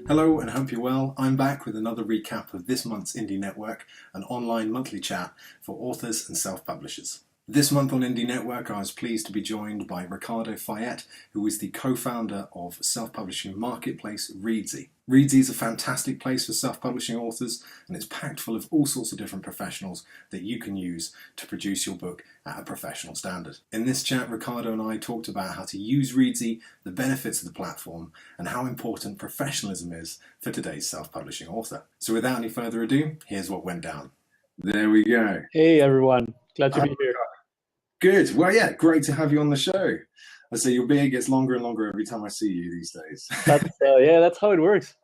Hello and hope you're well. I'm back with another recap of this month's IndieNetwork, an online monthly chat for authors and self-publishers. This month on IndieNetwork, I was pleased to be joined by Ricardo Fayet, who is the co-founder of self-publishing marketplace Reedsy. Reedsy is a fantastic place for self-publishing authors, and it's packed full of all sorts of different professionals that you can use to produce your book at a professional standard. In this chat, Ricardo and I talked about how to use Reedsy, the benefits of the platform, and how important professionalism is for today's self-publishing author. So without any further ado, here's what went down. There we go. Hey everyone, glad to be here. Good. Well, yeah, great to have you on the show. I say your beard gets longer and longer every time I see you these days. That's how it works.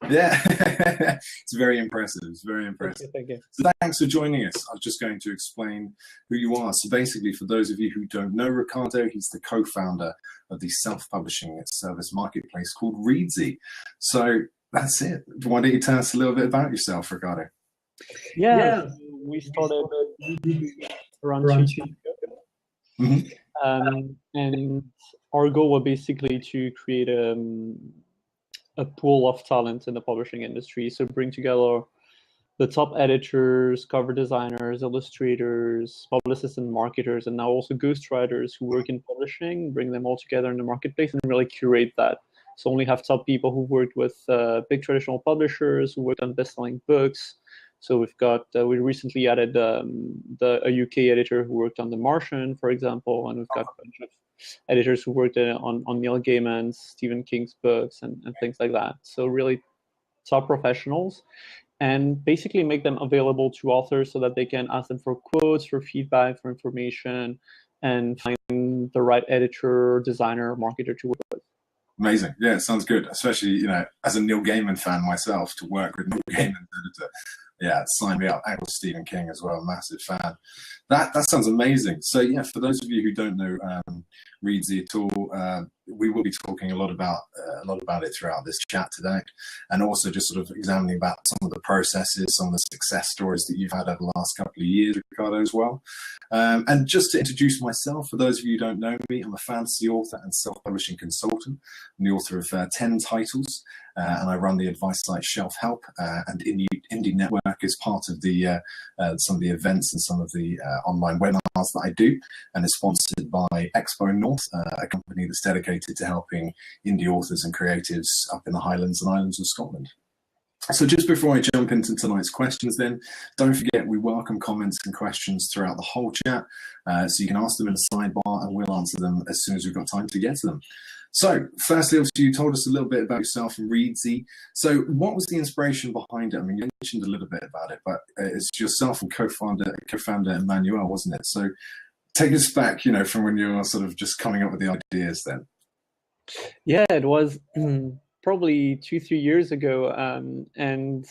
Yeah, it's very impressive. It's very impressive. Thank you. So thanks for joining us. I was just going to explain who you are. So basically, for those of you who don't know Ricardo, he's the co-founder of the self-publishing service marketplace called Reedsy. So that's it. Why don't you tell us a little bit about yourself, Ricardo? Yeah. We started around 2 years ago. Mm-hmm. And our goal was basically to create a pool of talent in the publishing industry. So bring together the top editors, cover designers, illustrators, publicists and marketers, and now also ghostwriters who work in publishing, bring them all together in the marketplace and really curate that. So only have top people who worked with big traditional publishers, who worked on best-selling books. So we've got, we recently added a UK editor who worked on The Martian, for example, and we've got a bunch of editors who worked on Neil Gaiman's, Stephen King's books and things like that. So really top professionals, and basically make them available to authors so that they can ask them for quotes, for feedback, for information, and find the right editor, designer, marketer to work with. Amazing. Yeah, it sounds good. Especially, as a Neil Gaiman fan myself, to work with Neil Gaiman's editor. Yeah, sign me up. I was Stephen King as well, massive fan. That sounds amazing. So yeah, for those of you who don't know Reedsy at all, we will be talking a lot about it throughout this chat today, and also just sort of examining about some of the processes, some of the success stories that you've had over the last couple of years, Ricardo, as well. And just to introduce myself, for those of you who don't know me, I'm a fantasy author and self-publishing consultant. I'm the author of 10 titles, and I run the advice site Shelf Help, and IndieNetwork is part of the some of the events and some of the online webinars that I do, and is sponsored by Expo North, a company that's dedicated to helping indie authors and creatives up in the Highlands and Islands of Scotland. So just before I jump into tonight's questions then, don't forget we welcome comments and questions throughout the whole chat, so you can ask them in the sidebar and we'll answer them as soon as we've got time to get to them. So firstly, obviously you told us a little bit about yourself and Reedsy. So what was the inspiration behind it? I mean, you mentioned a little bit about it, but it's yourself and co-founder Emmanuel, wasn't it? So take us back, from when you were sort of just coming up with the ideas then. Yeah, it was probably 2-3 years ago, and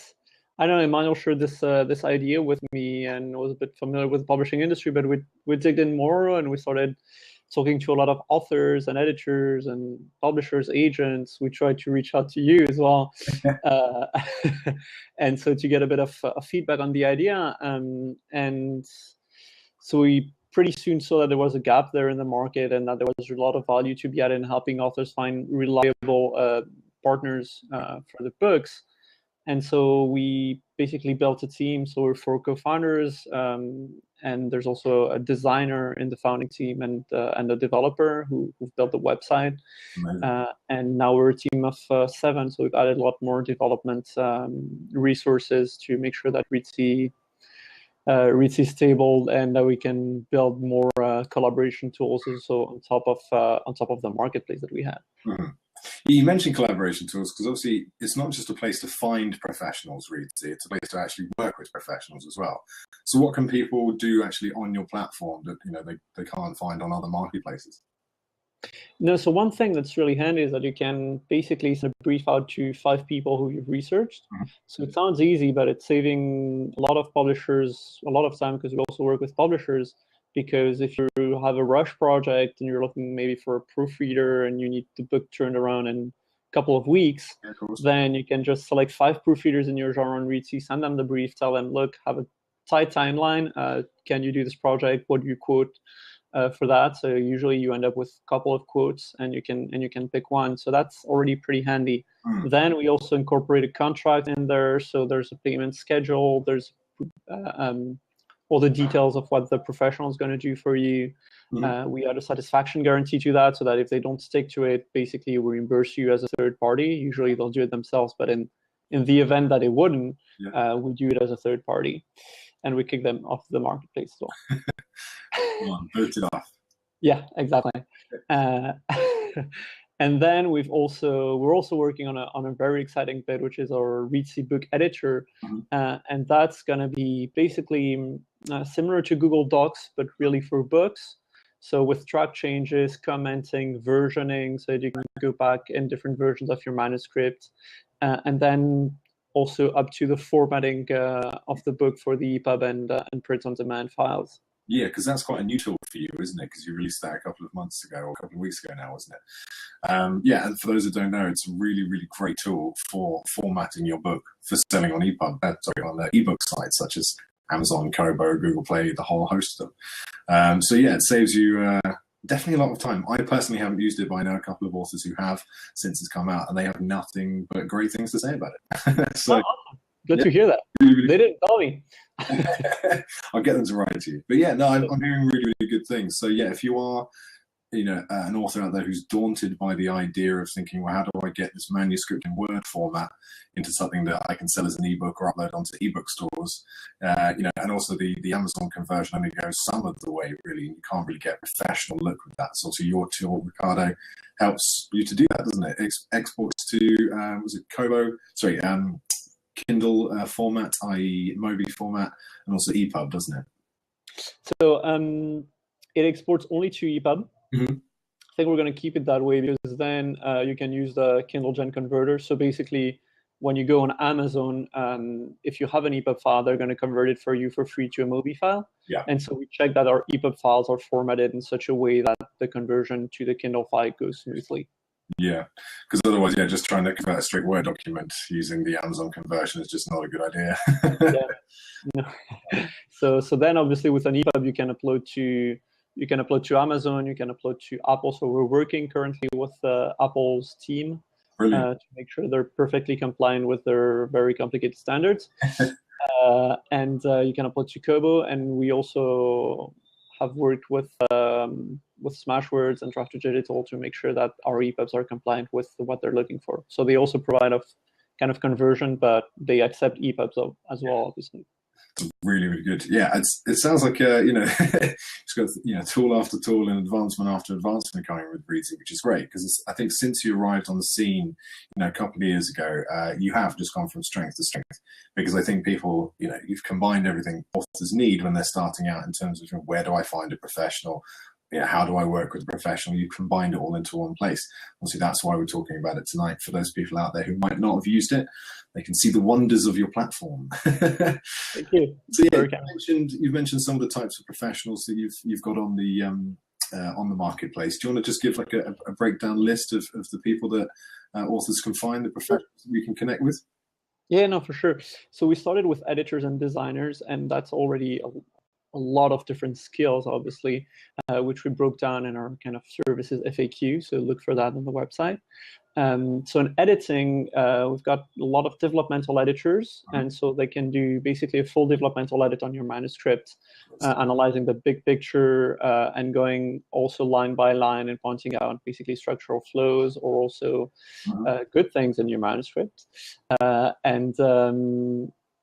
I don't know, Emmanuel shared this idea with me and was a bit familiar with the publishing industry, but we digged in more and we started talking to a lot of authors and editors and publishers, agents. We tried to reach out to you as well, and so to get a bit of feedback on the idea, and so we pretty soon saw that there was a gap there in the market and that there was a lot of value to be added in helping authors find reliable partners for the books. And so we basically built a team. So we're 4 co-founders, and there's also a designer in the founding team and a developer who built the website. And now we're a team of 7. So we've added a lot more development resources to make sure that Reedsy is stable and that we can build more collaboration tools also on top of the marketplace that we have. Mm-hmm. You mentioned collaboration tools because obviously it's not just a place to find professionals, Reedsy, it's a place to actually work with professionals as well. So what can people do actually on your platform that they can't find on other marketplaces? No, so one thing that's really handy is that you can basically send a brief out to 5 people who you've researched. Mm-hmm. So it sounds easy, but it's saving a lot of publishers a lot of time, because we also work with publishers. Because if you have a rush project and you're looking maybe for a proofreader and you need the book turned around in a couple of weeks, then you can just select 5 proofreaders in your genre on Reedsy, send them the brief, tell them, look, have a tight timeline. Can you do this project? What do you quote? for that. So usually you end up with a couple of quotes, and you can pick one. So that's already pretty handy. Then we also incorporate a contract in there. So there's a payment schedule. There's all the details of what the professional is going to do for you. We add a satisfaction guarantee to that, so that if they don't stick to it, basically we reimburse you as a third party. Usually they'll do it themselves, but in the event that it wouldn't, we do it as a third party, and we kick them off the marketplace as well. Vote it off. Yeah, exactly. And then we're also working on a very exciting bit, which is our Reedsy book editor, and that's going to be basically similar to Google Docs, but really for books. So with track changes, commenting, versioning, so that you can go back in different versions of your manuscript, and then also up to the formatting of the book for the EPUB and print-on-demand files. Yeah, because that's quite a new tool for you, isn't it? Because you released that a couple of months ago, or a couple of weeks ago now, wasn't it? Yeah, and for those that don't know, it's a really, really great tool for formatting your book for selling on EPUB, on the ebook sites such as Amazon, Kobo, Google Play, the whole host of them. So yeah, it saves you definitely a lot of time. I personally haven't used it, but I know a couple of authors who have since it's come out, and they have nothing but great things to say about it. So. Awesome. Good to hear that. They didn't tell me. I'll get them to write to you. But yeah, no, I'm hearing really, really good things. So yeah, if you are, an author out there who's daunted by the idea of thinking, well, how do I get this manuscript in Word format into something that I can sell as an ebook or upload onto ebook stores, and also the Amazon conversion only goes some of the way, really. You can't really get a professional look with that. So your tool, Ricardo, helps you to do that, doesn't it? Exports to, was it Kobo? Sorry, Kindle format, i.e. Mobi format, and also EPUB, doesn't it? So it exports only to EPUB. I think we're going to keep it that way, because then you can use the Kindle Gen converter. So basically, when you go on Amazon, if you have an EPUB file, they're going to convert it for you for free to a Mobi file. Yeah. And so we check that our EPUB files are formatted in such a way that the conversion to the Kindle file goes smoothly. Yeah, because otherwise, just trying to convert a straight Word document using the Amazon conversion is just not a good idea. No. So then obviously with an EPUB, you can upload to Amazon, you can upload to Apple. So we're working currently with Apple's team to make sure they're perfectly compliant with their very complicated standards. And you can upload to Kobo, and we also have worked with Smashwords and Draft Digital to make sure that our EPUBs are compliant with what they're looking for. So they also provide a kind of conversion, but they accept EPUBs as well, obviously. Really, really good. Yeah, it sounds like it's got tool after tool and advancement after advancement coming with Reedsy, which is great, because I think since you arrived on the scene, a couple of years ago, you have just gone from strength to strength, because I think people, you've combined everything authors need when they're starting out in terms of where do I find a professional. How do I work with a professional? You combined it all into one place. Obviously, that's why we're talking about it tonight. For those people out there who might not have used it, they can see the wonders of your platform. Thank you. So yeah, you've mentioned some of the types of professionals that you've got on the marketplace. Do you want to just give like a breakdown list of the people that authors can find, the professionals that we can connect with? Yeah, no, for sure. So we started with editors and designers, and that's already a lot of different skills, obviously, which we broke down in our kind of services FAQ. So look for that on the website. So in editing, we've got a lot of developmental editors, and so they can do basically a full developmental edit on your manuscript, analyzing the big picture and going also line by line and pointing out basically structural flows or also good things in your manuscript. And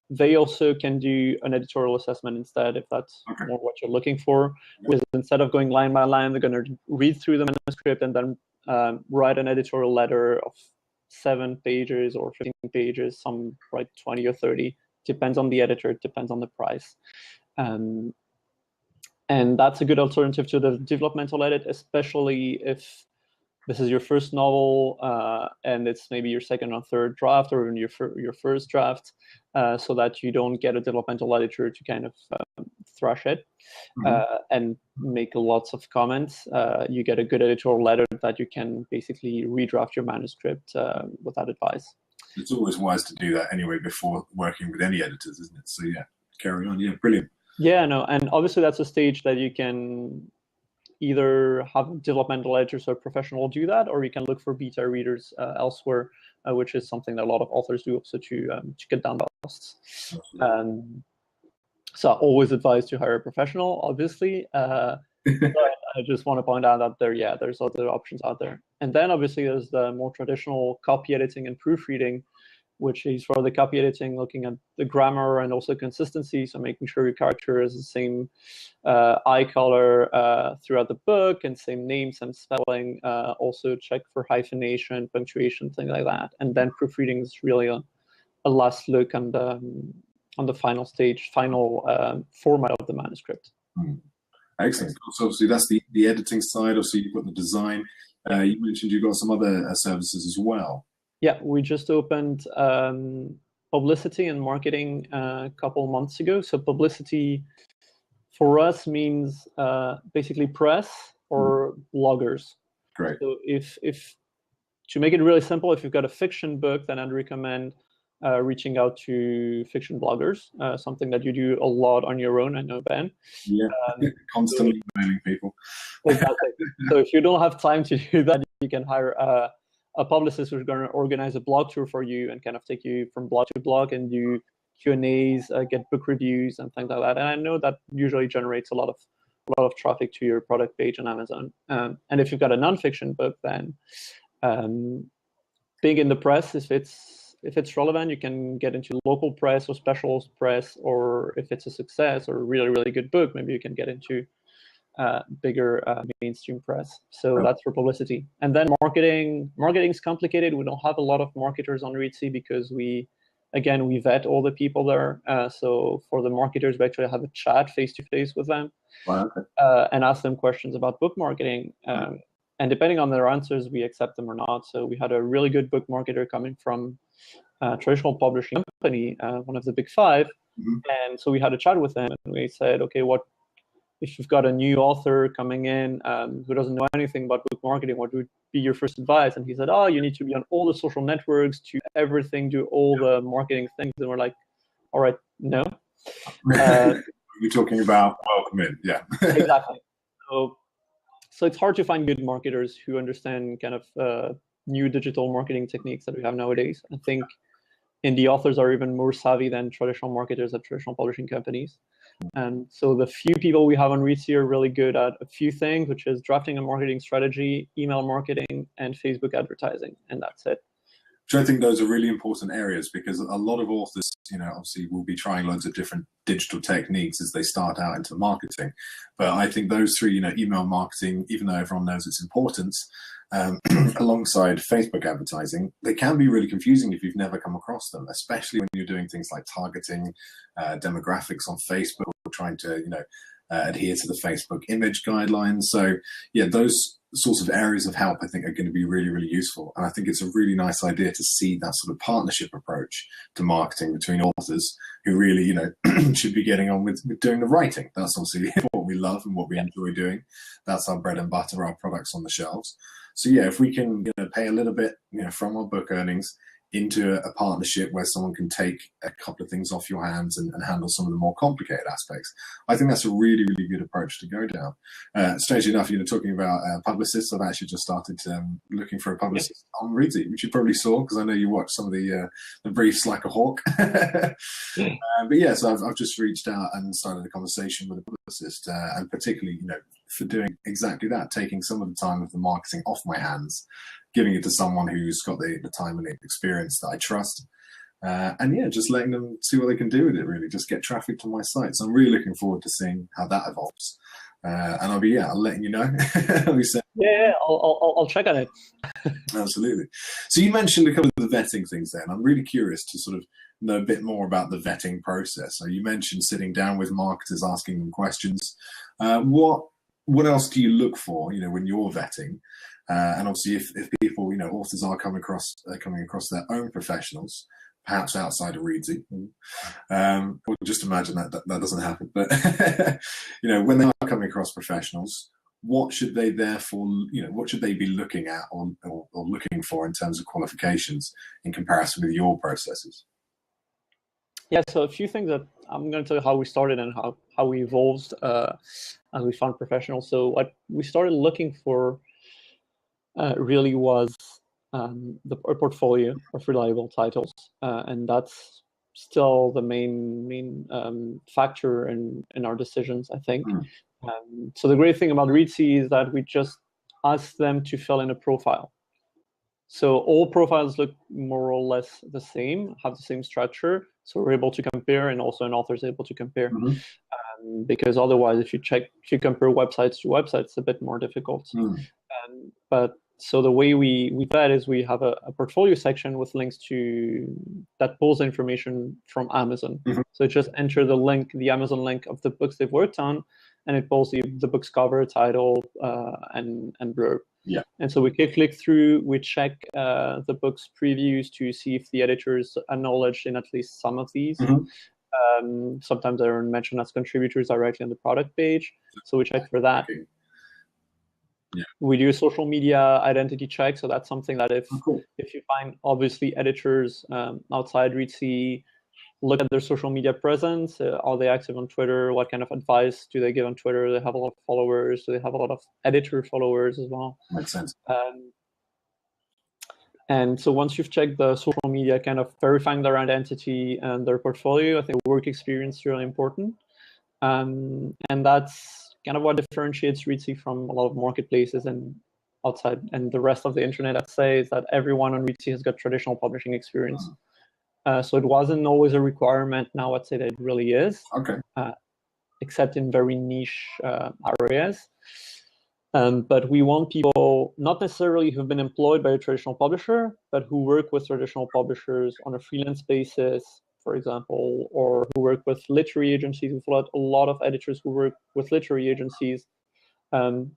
they also can do an editorial assessment instead, if that's more what you're looking for. With instead of going line by line, they're going to read through the manuscript and then write an editorial letter of 7 pages or 15 pages. Some write 20 or 30. Depends on the editor. Depends on the price. And that's a good alternative to the developmental edit, especially if this is your first novel and it's maybe your second or third draft, or even your first draft, so that you don't get a developmental editor to kind of thrash it and make lots of comments. You get a good editorial letter that you can basically redraft your manuscript without advice. It's always wise to do that anyway before working with any editors, isn't it? So yeah, carry on. Yeah, brilliant. Yeah, no, and obviously that's a stage that you can either have developmental editors or professional do that, or you can look for beta readers elsewhere, which is something that a lot of authors do also to get down costs. So I always advise to hire a professional, obviously. But I just want to point out that there's other options out there. And then obviously there's the more traditional copy editing and proofreading, which is for the copy editing, looking at the grammar and also consistency. So making sure your character is the same eye color throughout the book and same name, same spelling. Also check for hyphenation, punctuation, things like that. And then proofreading is really a last look on the final stage, final format of the manuscript. Excellent. So obviously that's the editing side. Obviously you've got the design. You mentioned you've got some other services as well. Yeah, we just opened publicity and marketing a couple months ago. So publicity for us means basically press or bloggers. Great. So if to make it really simple, if you've got a fiction book, then I'd recommend reaching out to fiction bloggers, something that you do a lot on your own. I know, Ben. Yeah, constantly emailing people. Exactly. So if you don't have time to do that, you can hire a publicist who's going to organize a blog tour for you and kind of take you from blog to blog and do Q&As, get book reviews and things like that. And I know that usually generates a lot of traffic to your product page on Amazon. And if you've got a nonfiction book, then being in the press, if it's relevant, you can get into local press or specialist press, or if it's a success or a really, really good book, maybe you can get into bigger mainstream press. So that's for publicity. And then marketing is complicated. We don't have a lot of marketers on Reedsy because we vet all the people there. So for the marketers, we actually have a chat face-to-face with them. Wow, okay. And ask them questions about book marketing. And depending on their answers, we accept them or not. So we had a really good book marketer coming from a traditional publishing company, one of the big five. And so we had a chat with them and we said, okay, what if you've got a new author coming in who doesn't know anything about book marketing, what would be your first advice? And he said, you need to be on all the social networks, to everything, do all the marketing things. And we're like, all right, no. You're talking about welcome in, yeah. Exactly. So it's hard to find good marketers who understand kind of new digital marketing techniques that we have nowadays. I think indie authors are even more savvy than traditional marketers at traditional publishing companies. And so the few people we have on Reedsy are really good at a few things, which is drafting a marketing strategy, email marketing, and Facebook advertising. And that's it. So I think those are really important areas because a lot of authors, obviously will be trying loads of different digital techniques as they start out into marketing. But I think those three, email marketing, even though everyone knows its importance, alongside Facebook advertising, they can be really confusing if you've never come across them, especially when you're doing things like targeting demographics on Facebook or trying to, adhere to the Facebook image guidelines. So yeah, those sorts of areas of help I think are going to be really, really useful. And I think it's a really nice idea to see that sort of partnership approach to marketing between authors who really, should be getting on with doing the writing. That's obviously what we love and what we enjoy doing. That's our bread and butter, our products on the shelves. So yeah, if we can pay a little bit from our book earnings into a partnership where someone can take a couple of things off your hands and handle some of the more complicated aspects, I think that's a really, really good approach to go down. Strangely enough, talking about publicists, I've actually just started looking for a publicist on Reedsy, which you probably saw because I know you watched some of the briefs like a hawk. But yeah, so I've just reached out and started a conversation with a publicist, and particularly, for doing exactly that, taking some of the time of the marketing off my hands, giving it to someone who's got the time and the experience that I trust. And yeah, just letting them see what they can do with it, really, just get traffic to my site. So I'm really looking forward to seeing how that evolves. And I'll letting you know. I'll check on it. Absolutely. So you mentioned a couple of the vetting things there, and I'm really curious to sort of know a bit more about the vetting process. So you mentioned sitting down with marketers, asking them questions. What else do you look for, when you're vetting? And obviously, if people, authors are coming across their own professionals, perhaps outside of Reedsy, we'll just imagine that doesn't happen. But when they are coming across professionals, what should they what should they be looking at or looking for in terms of qualifications in comparison with your processes? Yeah, so a few things that I'm going to tell you how we started and how we evolved as we found professionals. So what we started looking for really was a portfolio of reliable titles, and that's still the main factor in our decisions, I think. So the great thing about Reedsy is that we just ask them to fill in a profile. So all profiles look more or less the same, have the same structure. So we're able to compare, and also an author is able to compare. Because otherwise, if you compare websites to websites, it's a bit more difficult. But so the way we do that is we have a portfolio section with links that pulls information from Amazon. So just enter the Amazon link of the books they've worked on, and it pulls the book's cover, title, and blurb. Yeah. And so we click through, we check the book's previews to see if the editors acknowledged in at least some of these. Sometimes they're mentioned as contributors directly on the product page. So we check for that. Yeah. We do a social media identity check. So that's something that if you find obviously editors outside Reedsy, look at their social media presence. Are they active on Twitter? What kind of advice do they give on Twitter? Do they have a lot of followers? Do they have a lot of editor followers as well? Makes sense. And so once you've checked the social media, kind of verifying their identity and their portfolio, I think work experience is really important. And that's kind of what differentiates Reedsy from a lot of marketplaces and outside and the rest of the internet, I'd say, is that everyone on Reedsy has got traditional publishing experience. So it wasn't always a requirement. Now I'd say that it really is, except in very niche areas. But we want people not necessarily who've been employed by a traditional publisher, but who work with traditional publishers on a freelance basis, for example, or who work with literary agencies. We've got a lot of editors who work with literary agencies,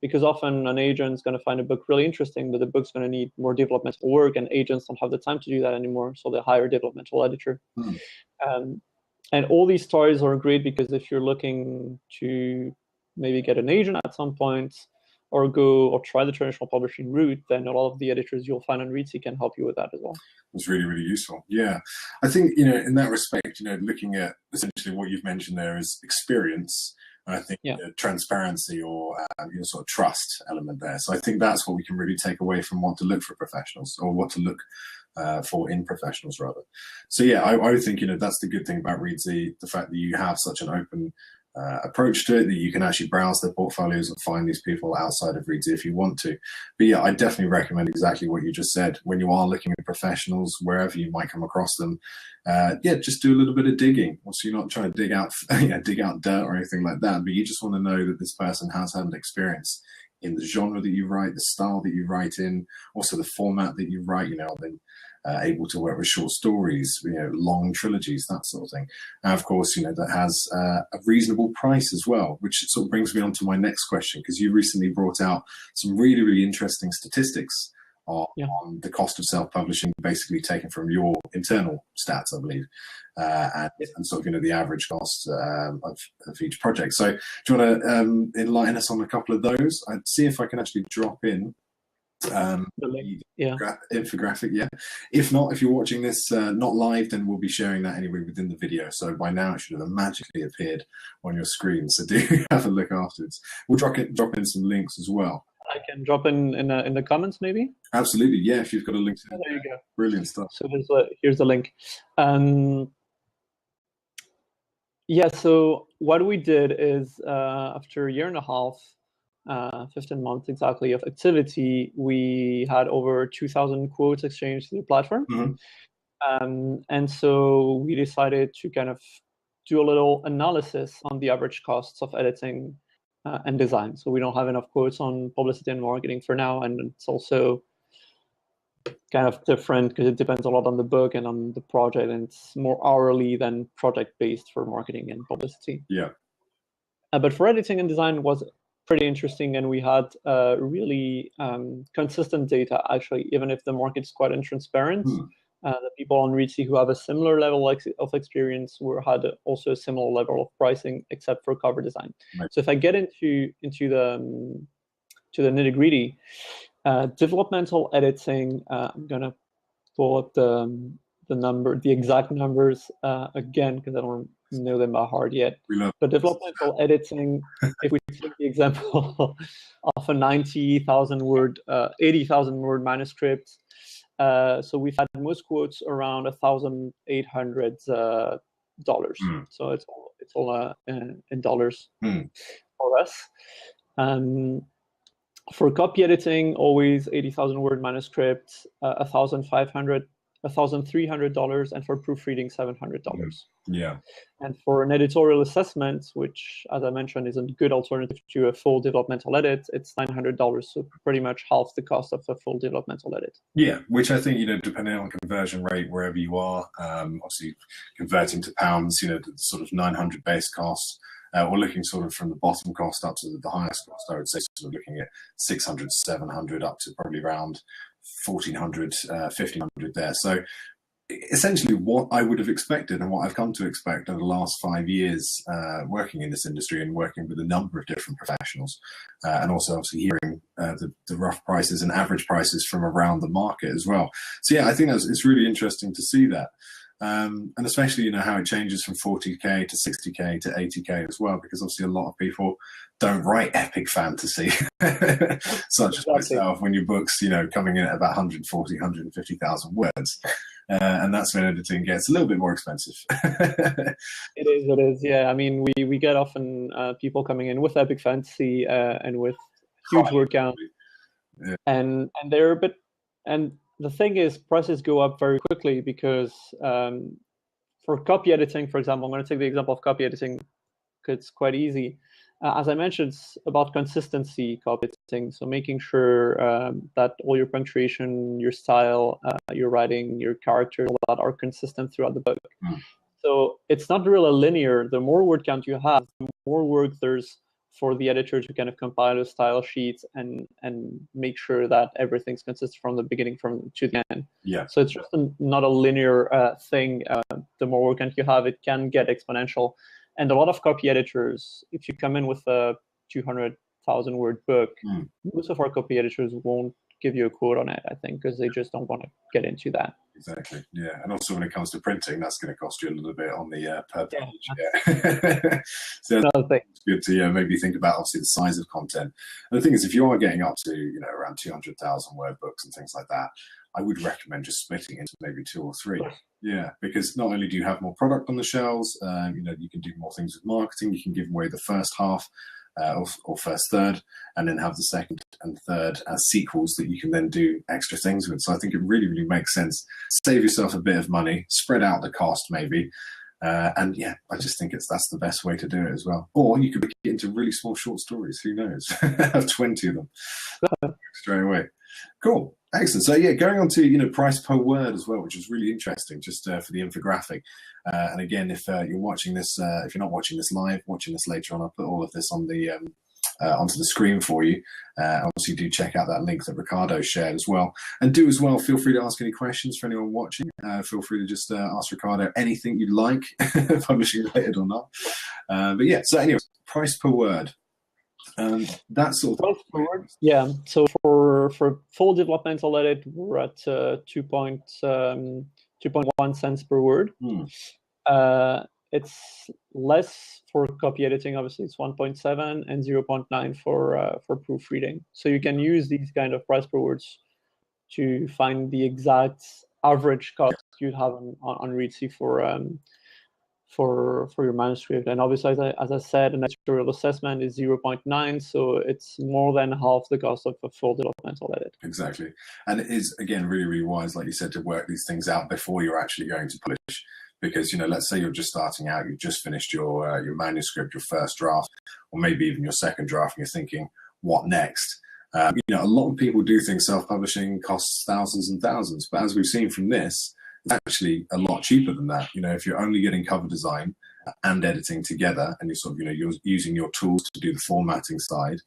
because often an agent's going to find a book really interesting, but the book's going to need more developmental work, and agents don't have the time to do that anymore, so they hire a developmental editor. And all these stories are great because if you're looking to maybe get an agent at some point, or go or try the traditional publishing route, then a lot of the editors you'll find on Reedsy can help you with that as well. It's really, really useful. Yeah. I think, in that respect, looking at essentially what you've mentioned there is experience. And I think transparency or sort of trust element there. So I think that's what we can really take away from what to look for professionals, or what to look for in professionals rather. So yeah, I would think, that's the good thing about Reedsy, the fact that you have such an open approach to it, that you can actually browse their portfolios and find these people outside of Reedsy if you want to. But yeah, I definitely recommend exactly what you just said. When you are looking at professionals, wherever you might come across them, just do a little bit of digging. So you're not trying to dig out dirt or anything like that, but you just want to know that this person has had an experience in the genre that you write, the style that you write in, also the format that you write, then able to work with short stories, long trilogies, that sort of thing. And of course, that has a reasonable price as well, which sort of brings me on to my next question, because you recently brought out some really, really interesting statistics on the cost of self-publishing, basically taken from your internal stats, I believe, and sort of, the average cost of each project. So do you want to enlighten us on a couple of those? I'd see if I can actually drop in the infographic. If not, if you're watching this not live, then we'll be sharing that anyway within the video. So by now it should have magically appeared on your screen. So do have a look afterwards. We'll drop in some links as well. I can drop in the comments, maybe. Absolutely, yeah. If you've got a link, there you go. Brilliant stuff. So here's the link. So what we did is after a year and a half, 15 months exactly of activity, we had over 2,000 quotes exchanged through the platform. And so we decided to kind of do a little analysis on the average costs of editing and design. So we don't have enough quotes on publicity and marketing for now, and it's also kind of different because it depends a lot on the book and on the project, and it's more hourly than project-based for marketing and publicity. But for editing and design was pretty interesting, and we had really consistent data, actually, even if the market's quite intransparent. The people on Reedsy who have a similar level of experience had also a similar level of pricing, except for cover design. So if I get into the nitty-gritty, developmental editing, I'm gonna pull up the the exact numbers again, because I don't know them by heart yet. But developmental editing, if we take the example of a 90,000 word, 80,000 word manuscript, so we've had most quotes around $1,800. So it's all in dollars for us. For copy editing, always 80,000 word manuscript, $1,300, and for proofreading, $700. Yeah. And for an editorial assessment, which, as I mentioned, is a good alternative to a full developmental edit, it's $900, so pretty much half the cost of a full developmental edit. Yeah, which I think, depending on conversion rate wherever you are, obviously converting to pounds, the sort of 900 base costs. We're looking sort of from the bottom cost up to the highest cost. I would say sort of looking at 600, 700 up to probably around 1,400, 1,500 there. So essentially what I would have expected and what I've come to expect over the last 5 years working in this industry and working with a number of different professionals and also obviously hearing the rough prices and average prices from around the market as well. So yeah, I think it's really interesting to see that. And especially, how it changes from 40K to 60K to 80K as well, because obviously a lot of people don't write epic fantasy, such as myself, when your book's, coming in at about 140, 150,000 words. And that's when editing gets a little bit more expensive. It is. Yeah. I mean, we get often people coming in with epic fantasy and with huge word count. Yeah. And they're a bit, and the thing is, prices go up very quickly because for copy editing, for example, I'm going to take the example of copy editing because it's quite easy. As I mentioned, it's about consistency copy editing. So making sure that all your punctuation, your style, your writing, your characters, all that are consistent throughout the book. So it's not really linear. The more word count you have, the more work there's for the editor to kind of compile a style sheet and make sure that everything's consistent from the beginning to the end. Yeah. So it's just not a linear thing. The more work you have, it can get exponential. And a lot of copy editors, if you come in with a 200,000 word book, most of our copy editors won't give you a quote on it, I think, because they just don't want to get into that. Exactly. Yeah. And also when it comes to printing, that's going to cost you a little bit on the per page. Yeah. So it's good to maybe think about obviously the size of content. And the thing is, if you are getting up to around 200,000 word books and things like that, I would recommend just splitting into maybe 2 or 3. Yeah, because not only do you have more product on the shelves, you can do more things with marketing. You can give away the first half or first third, and then have the second and third as sequels that you can then do extra things with. So I think it really, really makes sense. Save yourself a bit of money, spread out the cost maybe. And yeah, I just think that's the best way to do it as well. Or you could break it into really small short stories. Who knows? Have 20 of them straight away. Cool. Excellent. So yeah, going on to, price per word as well, which is really interesting just for the infographic. And again, if you're watching this, if you're not watching this live, watching this later on, I'll put all of this on the onto the screen for you. Obviously, do check out that link that Ricardo shared as well. And do as well, feel free to ask any questions for anyone watching. Feel free to just ask Ricardo anything you'd like, publishing related or not. But yeah, so anyway, price per word. That sort of yeah. So for full developmental edit, we're at 2.1 cents per word. It's less for copy editing. Obviously, it's 1.7 and 0.9 for proofreading. So you can use these kind of price per words to find the exact average cost you'd have on Reedsy for your manuscript. And obviously, as I said, an editorial assessment is 0.9, so it's more than half the cost of a full developmental edit. Exactly. And it is, again, really, really wise, like you said, to work these things out before you're actually going to publish. Because, let's say you're just starting out, you've just finished your manuscript, your first draft, or maybe even your second draft, and you're thinking, what next? A lot of people do think self-publishing costs thousands and thousands, but as we've seen from this, it's actually a lot cheaper than that. If you're only getting cover design and editing together, and you're sort of, you're using your tools to do the formatting side,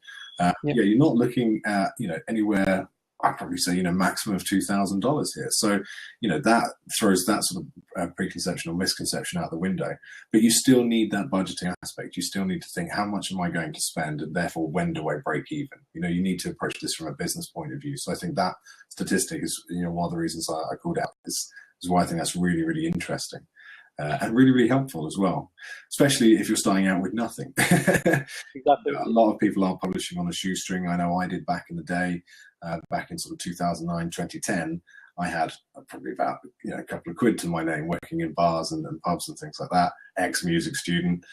you're not looking at, anywhere, I'd probably say, maximum of $2,000 here. So, that throws that sort of preconception or misconception out the window. But you still need that budgeting aspect. You still need to think, how much am I going to spend? And therefore, when do I break even? You need to approach this from a business point of view. So I think that statistic is, one of the reasons I called out. It's is why I think that's really, really interesting. And really, really helpful as well, especially if you're starting out with nothing. Exactly. A lot of people are publishing on a shoestring. I know I did back in the day, back in sort of 2009, 2010. I had probably about a couple of quid to my name, working in bars and pubs and things like that. Ex-music student.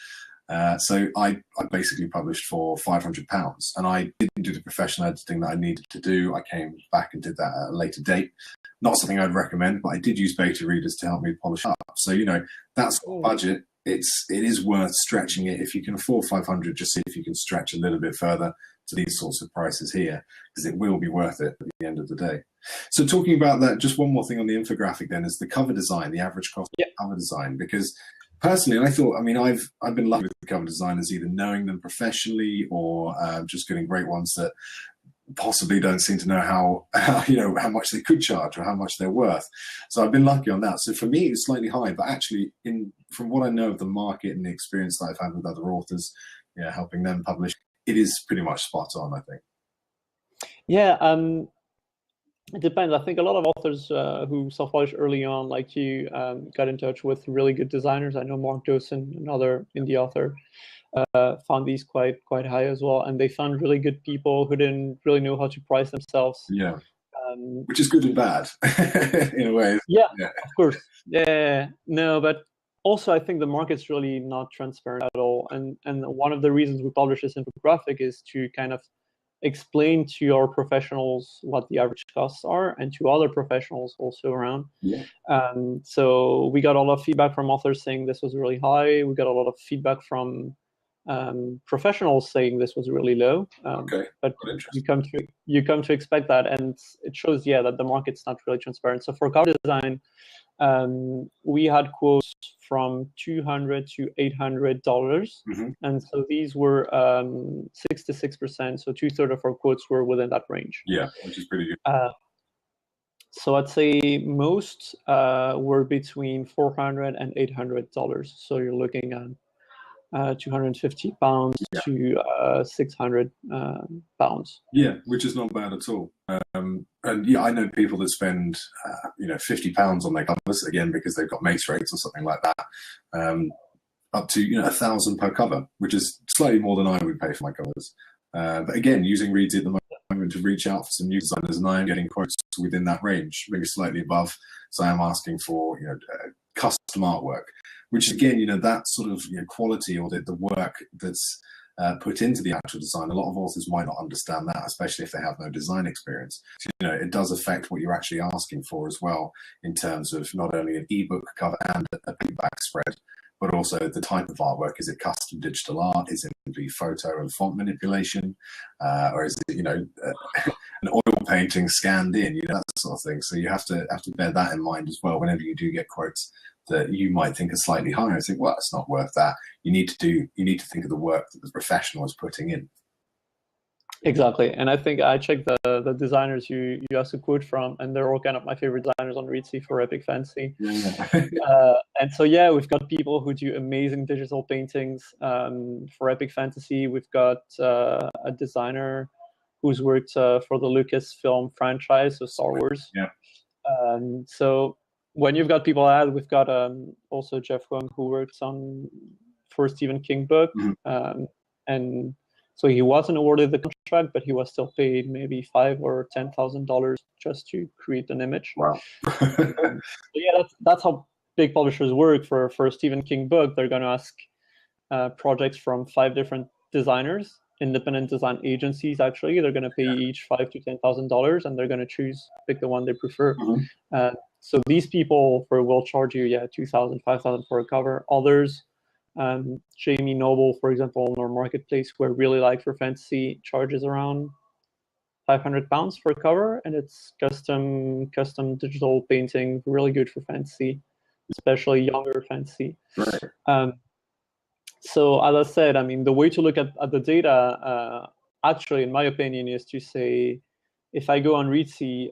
So I basically published for £500, and I didn't do the professional editing that I needed to do. I came back and did that at a later date. Not something I'd recommend, but I did use beta readers to help me polish up. So, that's budget. It is worth stretching it. If you can afford 500, just see if you can stretch a little bit further to these sorts of prices here, because it will be worth it at the end of the day. So talking about that, just one more thing on the infographic then is the cover design, the average cost of cover design, because personally, I've been lucky with the cover designers, either knowing them professionally or just getting great ones that possibly don't seem to know how much they could charge or how much they're worth. So I've been lucky on that. So for me, it's slightly high, but actually, from what I know of the market and the experience that I've had with other authors, helping them publish, it is pretty much spot on, I think. Yeah, it depends. I think a lot of authors who self-published early on, like you, got in touch with really good designers. I know Mark Dosen, another indie author, found these quite high as well, and they found really good people who didn't really know how to price themselves. Yeah, which is good and bad in a way. Yeah, of course. Yeah, no, but also I think the market's really not transparent at all, and one of the reasons we publish this infographic is to kind of explain to our professionals what the average costs are, and to other professionals also around. Yeah. So we got a lot of feedback from authors saying this was really high. We got a lot of feedback from professionals saying this was really low. Okay. But you come to expect that, and it shows that the market's not really transparent. So for cover design, we had quotes from $200 to $800, and so these were 66%. So 2/3 of our quotes were within that range. Yeah, which is pretty good. So I'd say most were between $400 and $800. So you're looking at £250 to £600. Yeah, which is not bad at all. And I know people that spend £50 on their covers, again because they've got mates rates or something like that, up to £1,000 per cover, which is slightly more than I would pay for my covers. But again, using Reedsy at the moment to reach out for some new designers, and I am getting quotes within that range, maybe slightly above. So I am asking for custom artwork, which again, that sort of quality or the work that's put into the actual design. A lot of authors might not understand that, especially if they have no design experience. So, it does affect what you're actually asking for as well, in terms of not only an ebook cover and a paperback spread, but also the type of artwork. Is it custom digital art? Is it the photo and font manipulation? Or is it, an oil painting scanned in, that sort of thing. So you have to bear that in mind as well whenever you do get quotes that you might think are slightly higher. I think, well, it's not worth that. You need to think of the work that the professional is putting in. Exactly. And I think I checked the designers you asked a quote from, and they're all kind of my favorite designers on Reedsy for epic fantasy. And so, we've got people who do amazing digital paintings for epic fantasy. We've got a designer who's worked for the Lucasfilm franchise, so Star Wars. Yeah. So when you've got people we've got also Jeff Wong, who works for Stephen King book. And so he wasn't awarded the contract, but he was still paid maybe $5,000 or $10,000 just to create an image. Wow. So that's how big publishers work. For a Stephen King book, they're going to ask projects from 5 different designers, independent design agencies. Actually, they're going to pay each $5,000 to $10,000, and they're going to pick the one they prefer. So these people will charge you $2,000, $5,000 for a cover. Others, Jamie Noble, for example, on our marketplace, who I really like for fantasy, charges around £500 for a cover, and it's custom digital painting, really good for fantasy, especially younger fantasy. Right. So as I said, the way to look at the data, actually, in my opinion, is to say, if I go on Reedsy,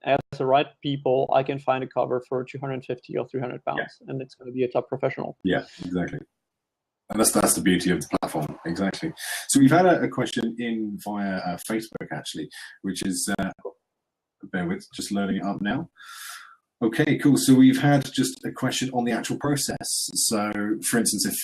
as the right people, I can find a cover for £250 or £300, and it's going to be a top professional. Yeah, exactly. And that's the beauty of the platform, exactly. So we've had a question in via Facebook, actually, which is, bear with, just loading it up now. Okay, cool. So we've had just a question on the actual process. So, for instance, if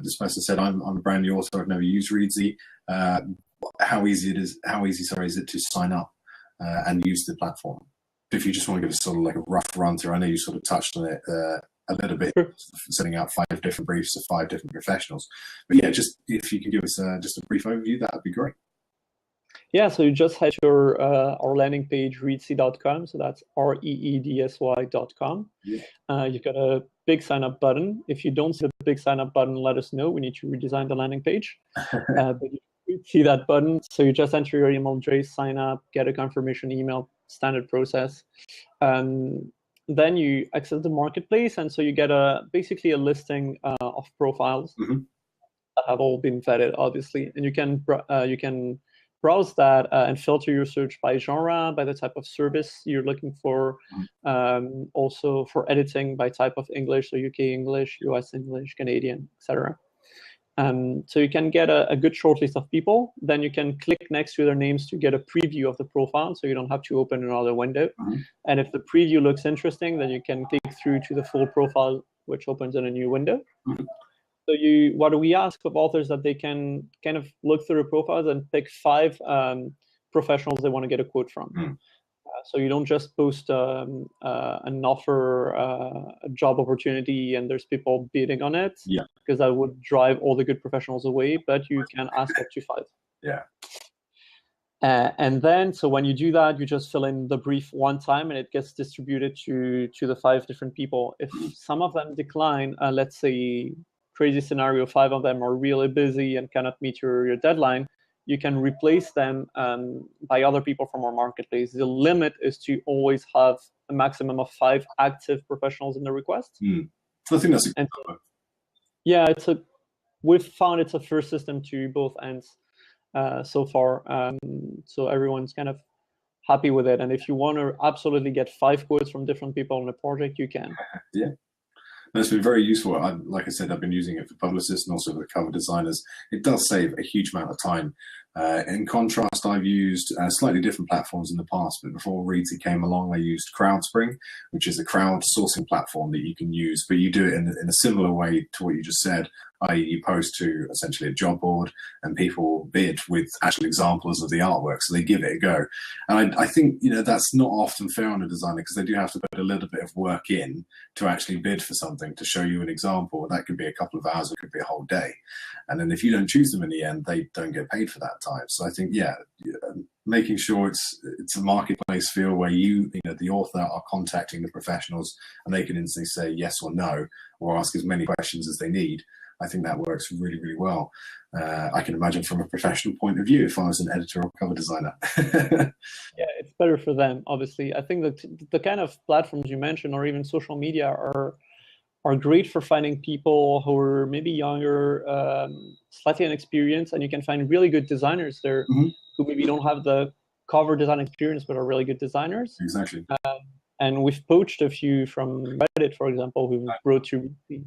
this person said, "I'm a brand new author, I've never used Reedsy," how easy is it to sign up and use the platform? If you just want to give us sort of like a rough run through, I know you sort of touched on it a little bit, sending out 5 different briefs to 5 different professionals. But yeah, just if you can give us just a brief overview, that would be great. Yeah, so you just head to our landing page, reedsy.com. So that's reedsy.com. Yeah. You've got a big sign up button. If you don't see the big sign up button, let us know. We need to redesign the landing page. But you see that button. So you just enter your email address, sign up, get a confirmation email, standard process. Then you access the marketplace. And so you get basically a listing of profiles that have all been vetted, obviously. And you can browse that and filter your search by genre, by the type of service you're looking for, also for editing by type of English, so UK English, US English, Canadian, etc. So you can get a good short list of people. Then you can click next to their names to get a preview of the profile, so you don't have to open another window. And if the preview looks interesting, then you can click through to the full profile, which opens in a new window. So what we ask of authors that they can kind of look through the profiles and pick 5 professionals they want to get a quote from. So you don't just post an offer, a job opportunity, and there's people bidding on it, because that would drive all the good professionals away. But you can ask up to 5. Yeah. And then, so when you do that, you just fill in the brief one time, and it gets distributed to the 5 different people. If some of them decline, let's say, crazy scenario, 5 of them are really busy and cannot meet your deadline, you can replace them by other people from our marketplace. The limit is to always have a maximum of 5 active professionals in the request. I think that's a good number. Yeah, we've found it's a fair system to both ends so far. So everyone's kind of happy with it. And if you want to absolutely get 5 quotes from different people on a project, you can. Yeah. It's been very useful. Like I said, I've been using it for publicists and also for cover designers. It does save a huge amount of time. In contrast, I've used slightly different platforms in the past, but before Reedsy came along, I used CrowdSpring, which is a crowdsourcing platform that you can use, but you do it in a similar way to what you just said, i.e. you post to essentially a job board and people bid with actual examples of the artwork, so they give it a go. And I think, that's not often fair on a designer, because they do have to put a little bit of work in to actually bid for something, to show you an example. That could be a couple of hours, it could be a whole day. And then if you don't choose them in the end, they don't get paid for that time. So I think, making sure it's a marketplace feel where the author are contacting the professionals and they can instantly say yes or no, or ask as many questions as they need. I think that works really, really well. I can imagine from a professional point of view, if I was an editor or cover designer. Yeah, it's better for them, obviously. I think that the kind of platforms you mentioned, or even social media, are great for finding people who are maybe younger, slightly inexperienced, and you can find really good designers there who maybe don't have the cover design experience, but are really good designers. Exactly. And we've poached a few from Reddit, for example, who wrote to Reedsy,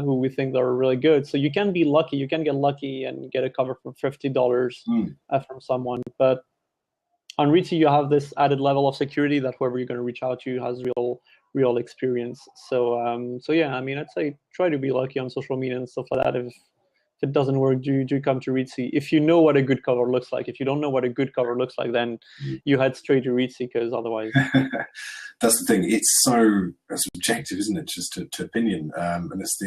who we think are really good. So you can be lucky. You can get lucky and get a cover for $50 from someone. But on Reedsy, you have this added level of security that whoever you're going to reach out to has real experience. So yeah, I mean, I'd say try to be lucky on social media and stuff like that. If it doesn't work, do come to Reedsy. If you know what a good cover looks like. If you don't know what a good cover looks like, then you head straight to Reedsy, because otherwise... That's the thing. It's so subjective, isn't it? Just to opinion. And it's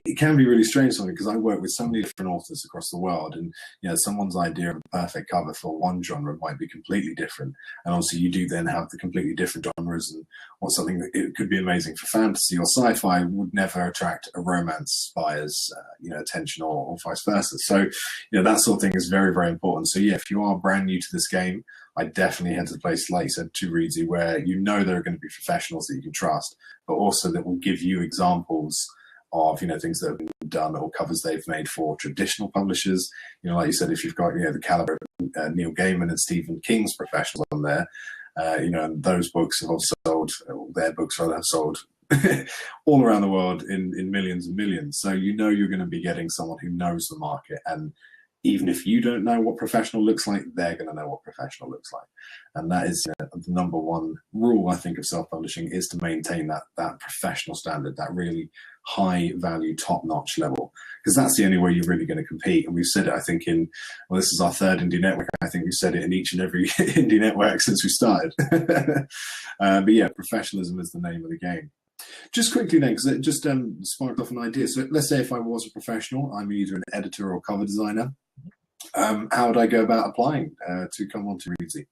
it can be really strange something, because I work with so many different authors across the world, and someone's idea of a perfect cover for one genre might be completely different, and obviously you do then have the completely different genres, and what's something that it could be amazing for fantasy or sci-fi would never attract a romance buyer's attention, or vice versa. So that sort of thing is very, very important. So yeah, if you are brand new to this game, I definitely head to the place, like you said, to Reedsy, where there are going to be professionals that you can trust, but also that will give you examples of things that have been done, or covers they've made for traditional publishers. Like you said, if you've got the caliber of Neil Gaiman and Stephen King's professionals on there, and those books have sold, their books rather, have sold all around the world in millions and millions. So you're going to be getting someone who knows the market, and even if you don't know what professional looks like, they're going to know what professional looks like. And that is the number one rule, I think, of self-publishing, is to maintain that professional standard, that really high value, top notch level, because that's the only way you're really going to compete. And we've said it, I think, this is our third Indie Network. I think we've said it in each and every Indie Network since we started. But yeah, professionalism is the name of the game. Just quickly then, because it just sparked off an idea. So let's say if I was a professional, I'm either an editor or cover designer. How would I go about applying to come onto Reedsy?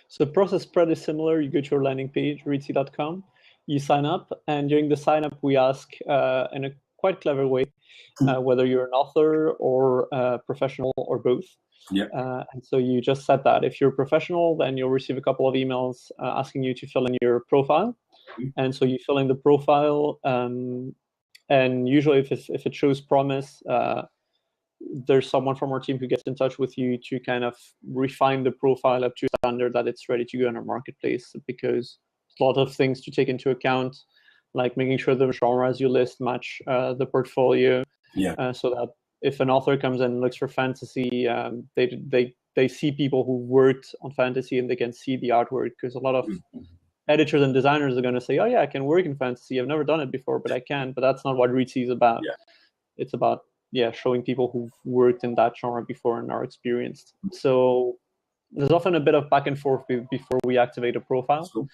So the process is pretty similar. You go to your landing page, reedsy.com, you sign up, and during the sign up, we ask in a quite clever way whether you're an author or a professional or both. Yeah. And so you just set that. If you're a professional, then you'll receive a couple of emails asking you to fill in your profile. And so you fill in the profile, and usually if it shows promise, there's someone from our team who gets in touch with you to kind of refine the profile up to standard that it's ready to go on our marketplace, because there's a lot of things to take into account, like making sure the genres you list match the portfolio. Yeah. So that if an author comes in and looks for fantasy, they see people who worked on fantasy and they can see the artwork, because a lot of editors and designers are going to say, oh yeah, I can work in fantasy. I've never done it before, but I can. But that's not what Reedsy is about. Yeah. It's about showing people who've worked in that genre before and are experienced. So there's often a bit of back and forth before we activate a profile. Cool.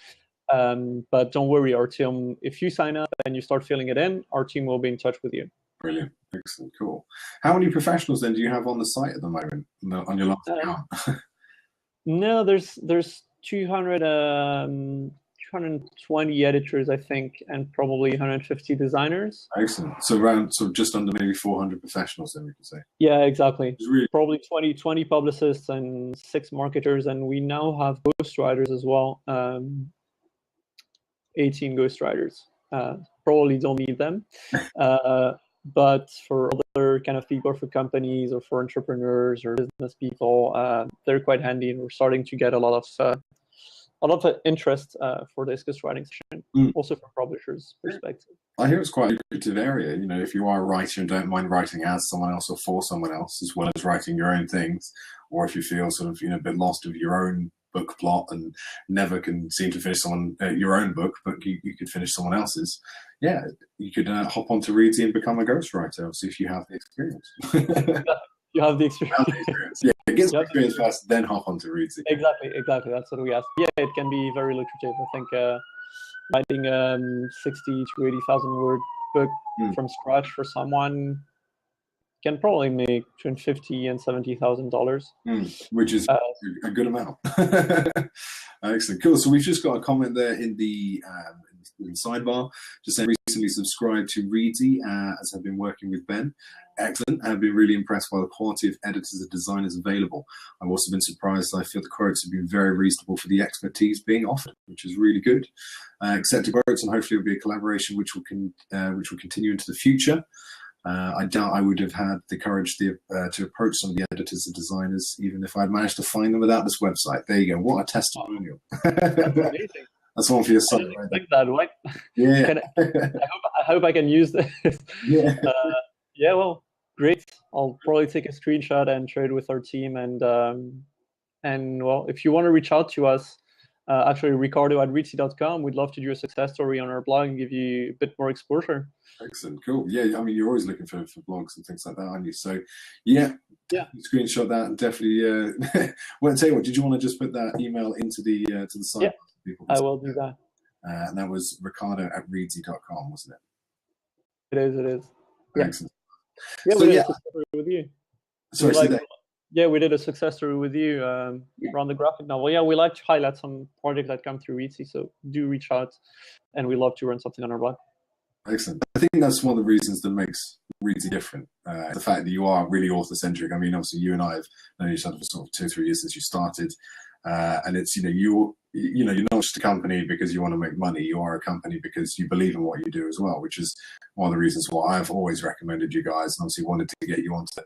But don't worry, our team, if you sign up and you start filling it in, our team will be in touch with you. Brilliant. Excellent. Cool. How many professionals then do you have on the site at the moment on your last account? No, there's 220 editors, I think, and probably 150 designers. Excellent. So around just under maybe 400 professionals then, we could say. Yeah, exactly. Really... Probably 20 publicists and 6 marketers, and we now have ghostwriters as well. 18 ghostwriters. Probably don't need them. But for other kind of people, for companies or for entrepreneurs or business people, they're quite handy, and we're starting to get a lot of interest for this ghostwriting session, also from publishers' perspective. I hear it's quite a lucrative area. You know, if you are a writer and don't mind writing as someone else or for someone else, as well as writing your own things, or if you feel sort of a bit lost of your own book plot and never can seem to finish your own book, but you could finish someone else's. Yeah, you could hop onto Reedsy and become a ghostwriter, obviously, if you have the experience. You have the experience. Yeah, get the experience first, then hop onto Reedsy. Exactly. That's what we ask. Yeah, it can be very lucrative. I think writing 60 to 80,000 word book from scratch for someone can probably make between $50,000 and $70,000, which is a good amount. Excellent, cool. So we've just got a comment there in the sidebar, just saying recently subscribed to Reedsy as I've been working with Ben. Excellent. I've been really impressed by the quality of editors and designers available. I've also been surprised. I feel the quotes have been very reasonable for the expertise being offered, which is really good. Accepted quotes, and hopefully it'll be a collaboration which will continue into the future. I doubt I would have had the courage to approach some of the editors and designers, even if I'd managed to find them without this website. There you go. What a testimonial. That's amazing. That's one for your site. I didn't think that, right? Yeah. I hope I can use this. Yeah. Yeah, well, great. I'll probably take a screenshot and share it with our team. And well, if you want to reach out to us, actually, Ricardo@reedsy.com, we'd love to do a success story on our blog and give you a bit more exposure. Excellent, cool. Yeah, I mean, you're always looking for blogs and things like that, aren't you? So, yeah, screenshot that and definitely. Well, I'll tell you what. Did you want to just put that email into the site? Yeah, I will do that. And that was Ricardo@reedsy.com, wasn't it? It is. Yeah. Excellent. Yeah, we did a success story with you. Sorry, yeah, we did a success story with you around the graphic novel. Yeah, we like to highlight some projects that come through Reedsy, so do reach out, and we love to run something on our blog. Excellent. I think that's one of the reasons that makes Reedsy different. The fact that you are really author-centric. I mean, obviously, you and I have known each other for sort of 2 or 3 years since you started, and it's you're not just a company because you want to make money. You are a company because you believe in what you do as well, which is one of the reasons why I've always recommended you guys, and obviously wanted to get you onto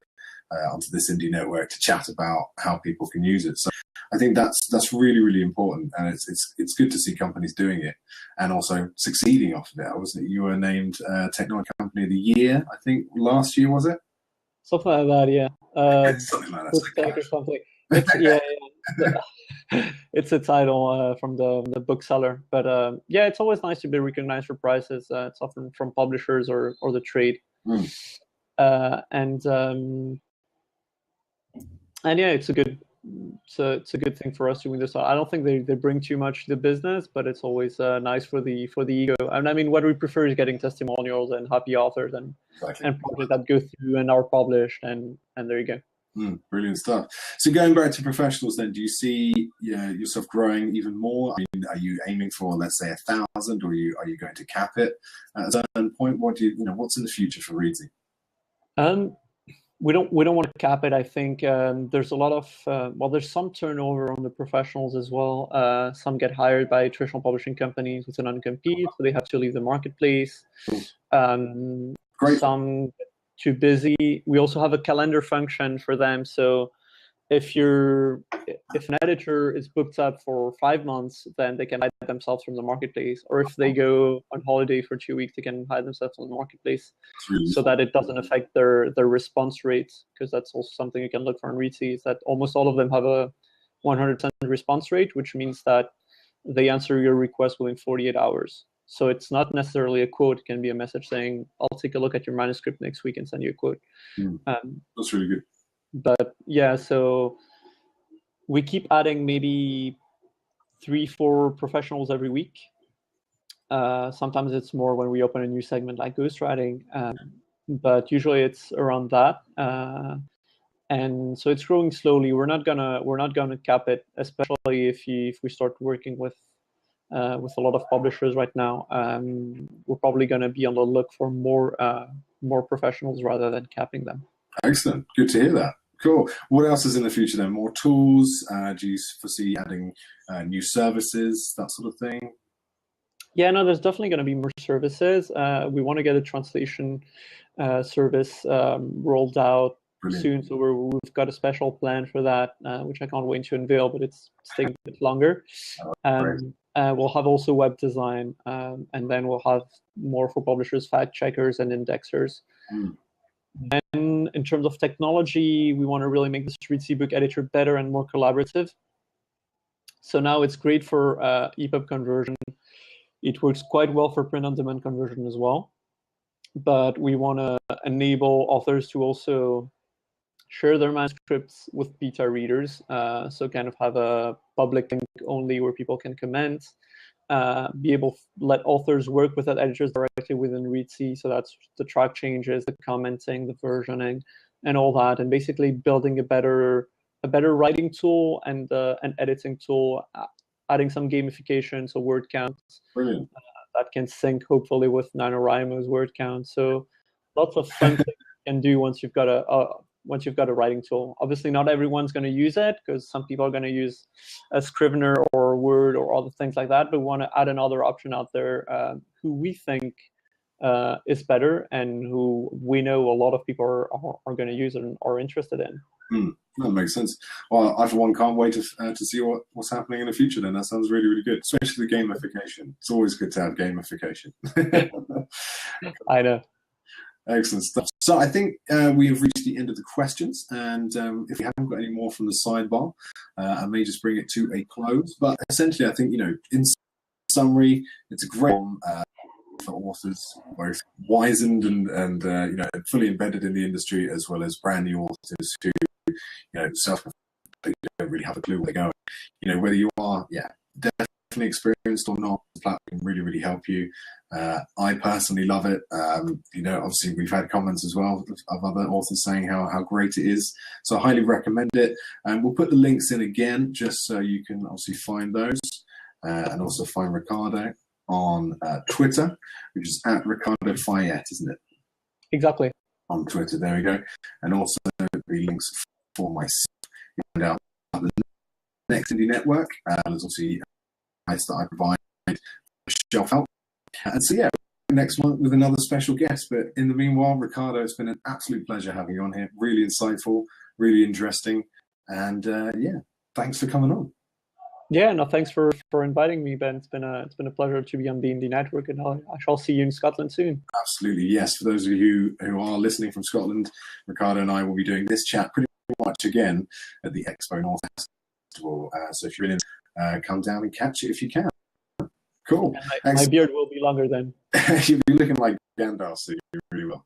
this Indie Network to chat about how people can use it. So I think that's really, really important, and it's good to see companies doing it and also succeeding off of it. You were named Technology Company of the Year, I think last year, was it? Something like that, yeah. Something like book or something. It's yeah, it's a title from the bookseller. But yeah, it's always nice to be recognized for prizes. It's often from publishers or the trade. And yeah, it's a good thing for us to win this. I don't think they bring too much to the business, but it's always nice for the ego. And I mean, what we prefer is getting testimonials and happy authors and projects that go through and are published, and there you go. Brilliant stuff. So going back to professionals, then, do you see yourself growing even more? I mean, are you aiming for, let's say, 1,000, or are you going to cap it at a certain point? What's in the future for Reedsy? We don't want to cap it. I think there's a lot of there's some turnover on the professionals as well. Some get hired by traditional publishing companies with a non-compete, so they have to leave the marketplace. Great. Some get too busy. We also have a calendar function for them. So if an editor is booked up for 5 months, then they can hide themselves from the marketplace. Or if they go on holiday for 2 weeks, they can hide themselves on the marketplace, so that it doesn't affect their response rates. Because that's also something you can look for in Reedsy, is that almost all of them have a 100% response rate, which means that they answer your request within 48 hours. So it's not necessarily a quote. It can be a message saying, "I'll take a look at your manuscript next week and send you a quote." That's really good. But yeah, so we keep adding maybe 3-4 professionals every week. Sometimes it's more when we open a new segment like ghostwriting, but usually it's around that. And so it's growing slowly. We're not gonna cap it, especially if we start working with a lot of publishers right now. We're probably gonna be on the look for more professionals rather than capping them. Excellent. Good to hear that. Cool. What else is in the future then? More tools? Do you foresee adding new services, that sort of thing? Yeah, no, there's definitely going to be more services. We want to get a translation service rolled out soon. So we've got a special plan for that, which I can't wait to unveil, but it's taking a bit longer. We'll have also web design, and then we'll have more for publishers, fact checkers, and indexers. Then in terms of technology, we want to really make the Reedsy book editor better and more collaborative. So now it's great for EPUB conversion. It works quite well for print-on-demand conversion as well. But we want to enable authors to also share their manuscripts with beta readers. So kind of have a public link only where people can comment. Be able to let authors work with editors directly within Reedsy. So that's the track changes, the commenting, the versioning, and all that. And basically building a better writing tool and an editing tool, adding some gamification, so word counts. Brilliant. That can sync hopefully with NaNoWriMo's word count. So lots of fun things you can do once you've got a writing tool. Obviously, not everyone's going to use it, because some people are going to use a Scrivener or Word or other things like that. But we want to add another option out there who we think is better and who we know a lot of people are going to use it and are interested in. That makes sense. Well, I for one can't wait to see what's happening in the future then. That sounds really, really good, especially the gamification. It's always good to have gamification. I know. Excellent stuff. So I think we have reached the end of the questions, and if we haven't got any more from the sidebar, I may just bring it to a close. But essentially, I think, in summary, it's a great for authors, both wizened and fully embedded in the industry, as well as brand new authors who they don't really have a clue where they're going. Whether you are definitely experienced or not, the platform can really, really help you. I personally love it. Obviously we've had comments as well of other authors saying how great it is. So I highly recommend it. And we'll put the links in again, just so you can obviously find those, and also find Ricardo on Twitter, which is at Ricardo Fayet, isn't it? Exactly. On Twitter, there we go. And also the links for myself. You find out about the next IndieNetwork. There's also advice that I provide for shelf help. And so next month with another special guest. But in the meanwhile, Ricardo, it's been an absolute pleasure having you on here. Really insightful, really interesting. And thanks for coming on. Yeah, no, thanks for inviting me, Ben. It's been a pleasure to be on the Indie Network, and I shall see you in Scotland soon. Absolutely, yes. For those of you who are listening from Scotland, Ricardo and I will be doing this chat pretty much again at the Expo North Festival. So if you're in, come down and catch it if you can. Cool. And my beard will be longer then. You'll be looking like Gandalf, so you really will.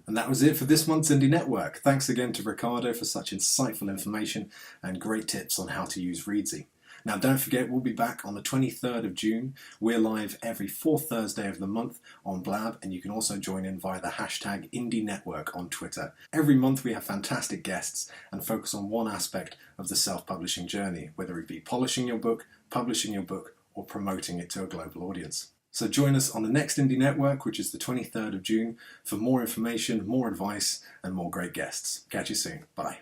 And that was it for this month's Indie Network. Thanks again to Ricardo for such insightful information and great tips on how to use Reedsy. Now, don't forget, we'll be back on the 23rd of June. We're live every fourth Thursday of the month on Blab, and you can also join in via the hashtag IndieNetwork on Twitter. Every month we have fantastic guests and focus on one aspect of the self-publishing journey, whether it be polishing your book, publishing your book, or promoting it to a global audience. So join us on the next Indie Network, which is the 23rd of June, for more information, more advice, and more great guests. Catch you soon. Bye.